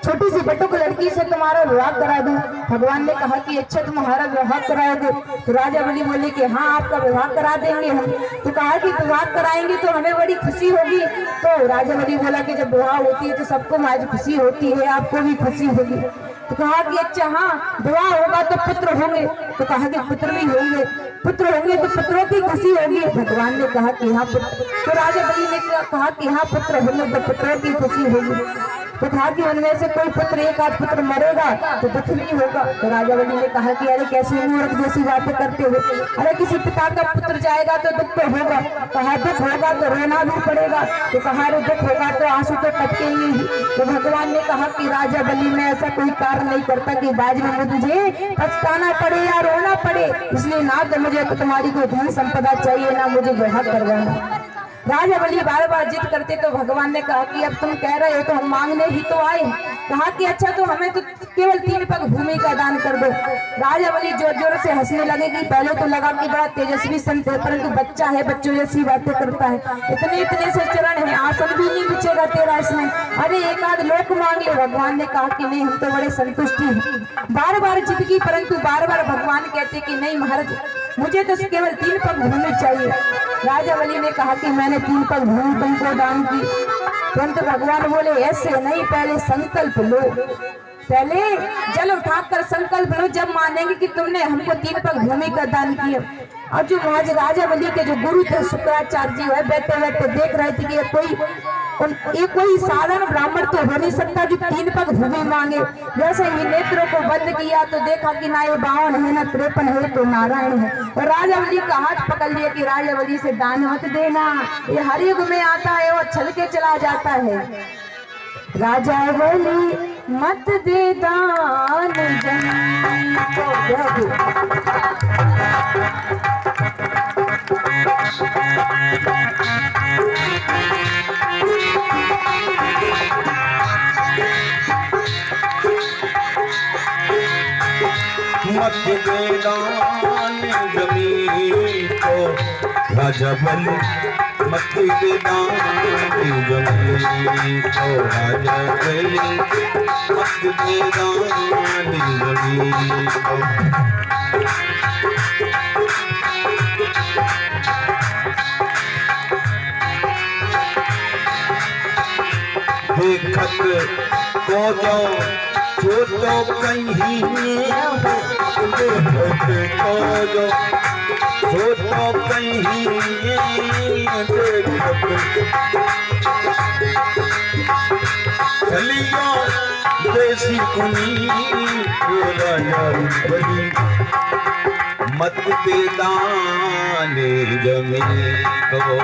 छोटी सी बटुक लड़की से तुम्हारा विवाह करा दूं। भगवान ने कहा कि अच्छा तुम्हारा विवाह कराओगे? तो राजा बलि बोले कि हाँ आपका विवाह करा देंगे हम। तो कहा कि विवाह कराएंगे तो हमें बड़ी खुशी होगी। तो राजा बलि बोला कि जब विवाह होती है तो सबको आज खुशी होती है, आपको भी खुशी होगी। तो कहा कि अच्छा हाँ विवाह होगा तो पुत्र होंगे। तो कहा कि पुत्र भी होंगे, पुत्र होंगे तो पुत्रों की खुशी होगी। भगवान ने कहा कि हाँ पुत्र। तो राजा बलि ने कहा कि हाँ पुत्र होंगे तो पुत्रों की खुशी होगी। तो कहा कि उनमें से कोई पुत्र एक आध पुत्र मरेगा तो दुख नहीं होगा। तो राजा बलि ने कहा कि अरे कैसी मूर्ख जैसी बातें करते हो, अरे किसी पिता का पुत्र जाएगा तो दुख तो होगा। कहा दुख होगा तो रोना भी पड़ेगा। तो कहा अरे दुख होगा तो आंसू तो टपकेंगे ही। तो भगवान ने कहा कि राजा बलि मैं ऐसा कोई कार्य नहीं करता कि बाद में मुझे पछताना पड़े या रोना पड़े, इसलिए ना तो मुझे तुम्हारी कोई धन संपदा चाहिए ना मुझे विवाह करवाना। राजा बलि बार बार जिद करते तो भगवान ने कहा कि अब तुम कह रहे हो तो हम मांगने ही तो आए। कहा कि अच्छा तो हमें तो केवल 3 पग भूमि का दान कर दो। राजा बलि जोर जोर से हंसने लगे कि पहले तो लगा कि बड़ा तेजस्वी संत है परंतु बच्चा है, बच्चों जैसी बातें करता है, इतने इतने से चरण है, आसन भी नहीं बिछेगा तेरा इसमें, अरे एक आध लोक मांग ले। भगवान ने कहा कि नहीं हम तो बड़े संतुष्टि हैं। बार बार जिद की परंतु बार बार भगवान कहते कि नहीं महाराज मुझे तो केवल 3 पग भूमि चाहिए। राजा बलि ने कहा कि मैंने 3 पग भूमि तुमको दान की। परंतु भगवान बोले ऐसे नहीं, पहले संकल्प लो, पहले जल उठाकर संकल्प लो, जब मानेंगे कि तुमने हमको 3 पग भूमि का दान किया। और जो आज राजा बलि के जो गुरु थे शुक्राचार्य जी वह बैठे बैठे देख रहे थे कि ये कोई साधारण ब्राह्मण तो हो नहीं सकता जो 3 पग भूमि मांगे। जैसे ही नेत्रों को बंद किया तो देखा कि ना ये 52 है ना 53 है तो नारायण है। और राजा बलि का हाथ पकड़ लिया कि राजा बलि से दान मत देना, ये हर युग में आता है और छल के चला जाता है। राजा बलि मत दे दान जन मत दे दान जमीन को राजा बलि, मत दे दान जमीन को राजा बलि, मत दे दान जमीन को। देखत को जो तो कहीं देखत को जो तो कहीं देखत चलिया देसी कुनी राजा बलि, मत दे दान जमीन को।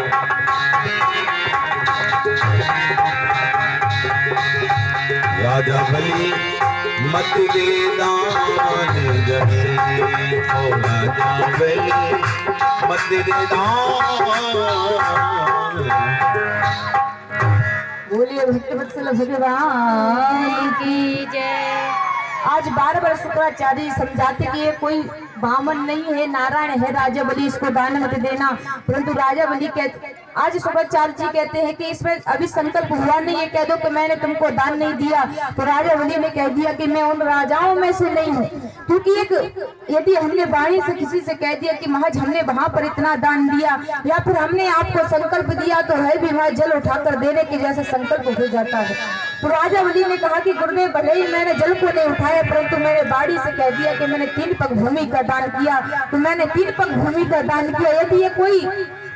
राजा बलि मत दे दान जमीन को, राजा बलि मत दे दान। बोलिए भक्तवत्सल भगवान की जय। आज बार बार शुक्राचार्य समझाते कि ये कोई बामन नहीं है, नारायण है, राजा बलि इसको दान मत देना। परंतु राजा बलि कहते आज शुक्राचार्य जी कहते हैं कि इसमें अभी संकल्प हुआ नहीं है, कह दो कि मैंने तुमको दान नहीं दिया। तो राजा बलि ने कह दिया कि मैं उन राजाओं में से नहीं हूँ, क्योंकि एक यदि हमने वाणी से किसी से कह दिया कि महज हमने वहां पर इतना दान दिया या फिर हमने आपको संकल्प दिया तो है भी वह जल उठाकर देने के जैसे संकल्प हो जाता है। तो राजा बलि ने कहा कि गुरुदेव भले ही मैंने जल को नहीं उठाया परंतु मैंने बाड़ी से कह दिया कि मैंने 3 पग भूमि का दान किया, तो मैंने 3 पग भूमि का दान किया। यदि ये कोई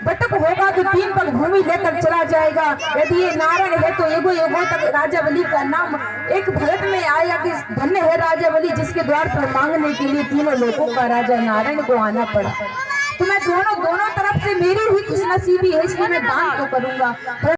बटक होगा तो 3 पग भूमि लेकर चला जाएगा, यदि ये नारायण है तो युगों युगों तक राजा बलि का नाम एक भरत में आएगा कि धन्य है राजा बलि जिसके द्वार पर मांगने के लिए तीनों लोगों का राजा नारायण को आना पड़ा। तो मैं दोनों तरफ से मेरी ही खुशनसीबी है इसलिए मैं दान तो करूंगा।